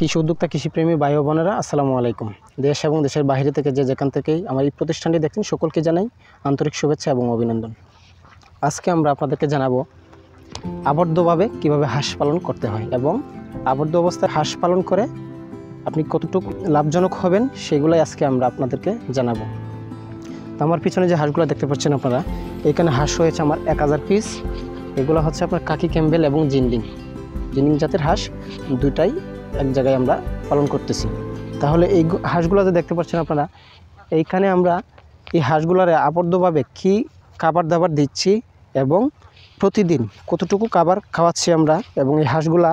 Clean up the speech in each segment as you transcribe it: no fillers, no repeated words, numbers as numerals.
কৃষি উদ্যোক্তা কৃষিপ্রেমী ভাই ও বোনেরা আসসালামু আলাইকুম। দেশ এবং দেশের বাইরে থেকে যেখান থেকেই আমার এই প্রতিষ্ঠানটি দেখছেন সকলকে জানাই আন্তরিক শুভেচ্ছা এবং অভিনন্দন। আজকে আমরা আপনাদেরকে জানাবো আবদ্ধভাবে কিভাবে হাঁস পালন করতে হয় এবং আবদ্ধ অবস্থায় হাঁস পালন করে আপনি কতটুকু লাভজনক হবেন সেগুলাই আজকে আমরা আপনাদেরকে জানাবো। তো আমার পিছনে যে হাঁসগুলো দেখতে পাচ্ছেন আপনারা, এখানে হাঁস রয়েছে আমার 1000 পিস। এগুলো হচ্ছে আপনার কাকি ক্যাম্বেল এবং জিন্ডিং জাতের হাঁস, দুইটাই এক জায়গায় আমরা পালন করতেছি। তাহলে এই হাঁসগুলো যে দেখতে পাচ্ছেন আপনারা, এইখানে আমরা এই হাঁসগুলোরে আবদ্ধভাবে কি খাবার দাবার দিচ্ছি এবং প্রতিদিন কতটুকু খাবার খাওয়াচ্ছি আমরা এবং এই হাঁসগুলা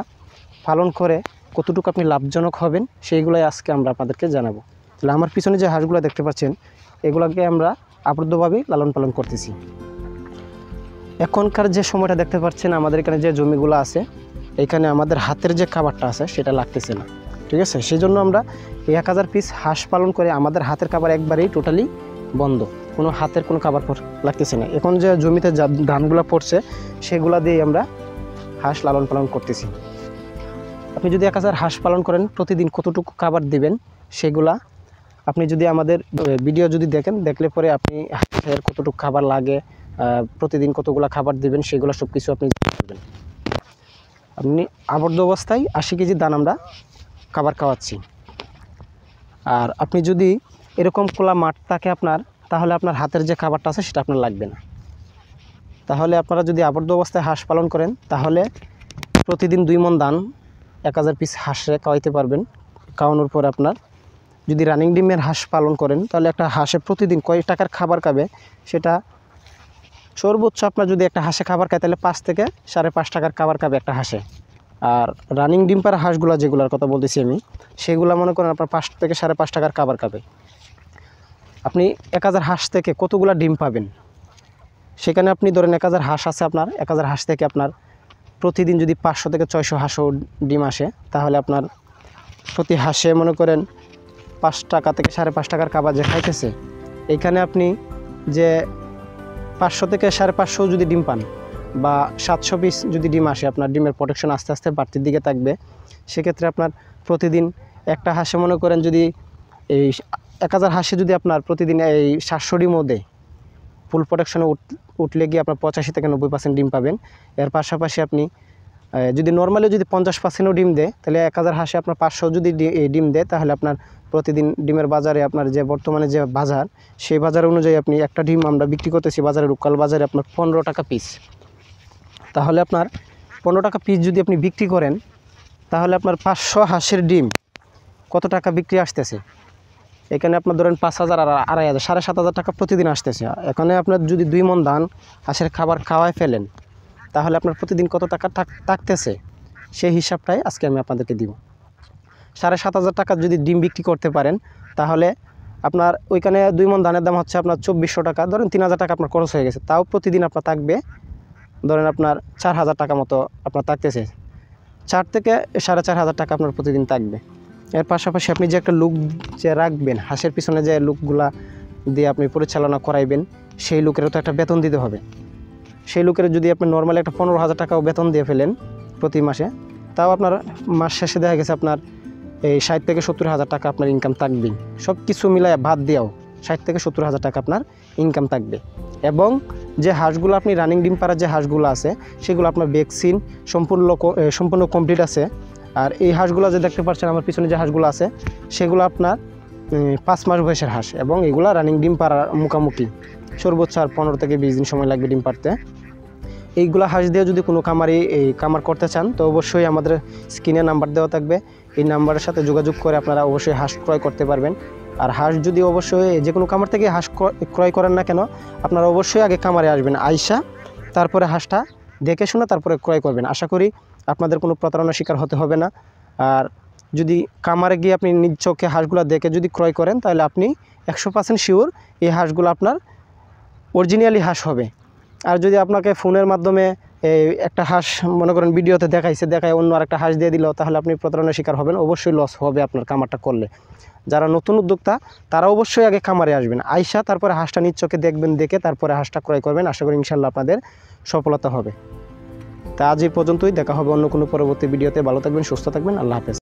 পালন করে কতটুকু আপনি লাভজনক হবেন সেইগুলাই আজকে আমরা আপনাদেরকে জানাবো। তাহলে আমার পিছনে যে হাঁসগুলো দেখতে পাচ্ছেন, এগুলোকে আমরা আবদ্ধভাবেই লালন পালন করতেছি। এখনকার যে সময়টা দেখতে পাচ্ছেন, আমাদের এখানে যে জমিগুলো আছে, এখানে আমাদের হাতের যে খাবারটা আছে সেটা লাগতেছে না, ঠিক আছে। সেই জন্য আমরা 1000 পিস হাঁস পালন করে আমাদের হাতের খাবার একবারেই টোটালি বন্ধ, কোনো হাতের কোনো খাবার লাগতেছে না। এখন যে জমিতে ধানগুলো পড়ছে সেগুলা দিয়ে আমরা হাঁস লালন পালন করতেছি। আপনি যদি 1000 হাঁস পালন করেন, প্রতিদিন কতটুকু খাবার দিবেন সেগুলা আপনি যদি আমাদের ভিডিও যদি দেখলে পরে আপনি হাঁসের কতটুকু খাবার লাগে, প্রতিদিন কতগুলো খাবার দিবেন সেগুলো সব কিছু আপনি পারবেন। আপনি আবদ্ধ অবস্থায় 80 কেজি দান আমরা খাবার খাওয়াচ্ছি। আর আপনি যদি এরকম খোলা মাঠ থাকে আপনার, তাহলে আপনার হাতের যে খাবারটা আছে সেটা আপনার লাগবে না। তাহলে আপনারা যদি আবদ্ধ অবস্থায় হাঁস পালন করেন, তাহলে প্রতিদিন 2 মণ ধান 1000 পিস হাঁসে খাওয়াইতে পারবেন। খাওয়ানোর পর আপনার যদি রানিং ডিমের হাঁস পালন করেন, তাহলে একটা হাঁসে প্রতিদিন কয় টাকার খাবার খাবে সেটা সর্বোচ্চ আপনার যদি একটা হাঁসে খাবার খায় তাহলে 5 থেকে 5.5 টাকার খাবার খাবে একটা হাঁসে। আর রানিং ডিম পাড়া হাঁসগুলো যেগুলোর কথা বলতেছি আমি, সেগুলো মনে করেন আপনার 5 থেকে 5.5 টাকার খাবার খাবে। আপনি 1000 হাঁস থেকে কতগুলো ডিম পাবেন, সেখানে আপনি ধরেন 1000 হাঁস আছে আপনার, 1000 হাঁস থেকে আপনার প্রতিদিন যদি 500 থেকে 600 হাঁসও ডিম আসে, তাহলে আপনার প্রতি হাঁসে মনে করেন 5 টাকা থেকে 5.5 টাকার খাবার যে খাইতেছে, এইখানে আপনি যে 500 থেকে 550 যদি ডিম পান বা 700 পিস যদি ডিম আসে, আপনার ডিমের প্রোডাকশন আস্তে আস্তে বাড়তির দিকে থাকবে। সেক্ষেত্রে আপনার প্রতিদিন একটা হাঁসে মনে করেন যদি এই 1000 হাঁসে যদি আপনার প্রতিদিন এই 700 ডিমও দেয়, ফুল প্রোডাকশনে উঠলে গিয়ে আপনার 85 থেকে 90% ডিম পাবেন। এর পাশাপাশি আপনি যদি নর্মালি যদি 50%ও ডিম দেয়, তাহলে 1000 হাঁসে আপনার 500 যদি ডিম দেয়, তাহলে আপনার প্রতিদিন ডিমের বাজারে আপনার যে বর্তমানে যে বাজার, সেই বাজার অনুযায়ী আপনি একটা ডিম আমরা বিক্রি করতেছি বাজারে, লোকাল বাজারে আপনার 15 টাকা পিস। তাহলে আপনার 15 টাকা পিস যদি আপনি বিক্রি করেন, তাহলে আপনার 500 হাঁসের ডিম কত টাকা বিক্রি আসতেছে, এখানে আপনার ধরেন 5000 আর 2500 7500 টাকা প্রতিদিন আসতেছে। এখানে আপনার যদি 2 মণ ধান হাঁসের খাবার খাওয়ায় ফেলেন, তাহলে আপনার প্রতিদিন কত টাকা থাকতেছে সেই হিসাবটাই আজকে আমি আপনাদেরকে দিব। 7500 টাকা যদি ডিম বিক্রি করতে পারেন, তাহলে আপনার ওইখানে 2 মণ ধানের দাম হচ্ছে আপনার 2400 টাকা, ধরেন 3000 টাকা আপনার খরচ হয়ে গেছে। তাও প্রতিদিন আপনার থাকবে ধরেন আপনার 4000 টাকা মতো আপনার থাকতেছে, 4 থেকে 4500 টাকা আপনার প্রতিদিন থাকবে। এর পাশাপাশি আপনি যে একটা লোক যে রাখবেন, হাঁসের পিছনে যে লোকগুলা দিয়ে আপনি পরিচালনা করাইবেন, সেই লোকেরও তো একটা বেতন দিতে হবে। সেই লোকের যদি আপনি নর্মালি একটা 15000 টাকাও বেতন দিয়ে ফেলেন প্রতি মাসে, তাও আপনার মাস শেষে দেখা গেছে আপনার এই 60 থেকে 70,000 টাকা আপনার ইনকাম থাকবেই। সব কিছু মিলাই বাদ দিয়েও 60 থেকে 70,000 টাকা আপনার ইনকাম থাকবে। এবং যে হাঁসগুলো আপনি রানিং ডিম পাড়ার যে হাঁসগুলো আছে, সেগুলো আপনার ভ্যাকসিন সম্পূর্ণ কমপ্লিট আছে। আর এই হাঁসগুলো যে দেখতে পাচ্ছেন আমার পিছনে যে হাঁসগুলো আছে, সেগুলো আপনার 5 মাস বয়সের হাঁস এবং এগুলো রানিং ডিম পাড়ার মুখামুখি, সর্বোচ্চ আর 15 থেকে 20 দিন সময় লাগবে ডিম পাড়তে। এইগুলো হাঁস দিয়ে যদি কোনো কামার করতে চান, তো অবশ্যই আমাদের স্ক্রিনে নাম্বার দেওয়া থাকবে, এই নাম্বারের সাথে যোগাযোগ করে আপনারা অবশ্যই হাঁস ক্রয় করতে পারবেন। আর হাঁস যদি অবশ্যই যে কোনো কামার থেকে হাঁস ক্রয় করেন না কেন, আপনারা অবশ্যই আগে কামারে আসবেন, আইসা তারপরে হাঁসটা দেখে শুনে তারপরে ক্রয় করবেন। আশা করি আপনাদের কোনো প্রতারণার শিকার হতে হবে না। আর যদি কামারে গিয়ে আপনি নিজ চোখে হাঁসগুলো দেখে যদি ক্রয় করেন, তাহলে আপনি 100% শিওর এই হাঁসগুলো আপনার অরিজিনালি হাঁস হবে। আর যদি আপনাকে ফোনের মাধ্যমে একটা হাঁস মনে করেন ভিডিওতে দেখায় অন্য আরেকটা হাঁস দিয়ে দিল, তাহলে আপনি প্রতারণার শিকার হবেন, অবশ্যই লস হবে আপনার কামারটা করলে। যারা নতুন উদ্যোক্তা তারা অবশ্যই আগে খামারে আসবেন, আইসা তারপরে হাঁসটা নিজ চোখে দেখবেন, দেখে তারপরে হাঁসটা ক্রয় করবেন। আশা করি ইনশাল্লাহ আপনাদের সফলতা হবে। তা আজ এই পর্যন্তই, দেখা হবে অন্য কোনো পরবর্তী ভিডিওতে। ভালো থাকবেন, সুস্থ থাকবেন, আল্লাহ হাফেজ।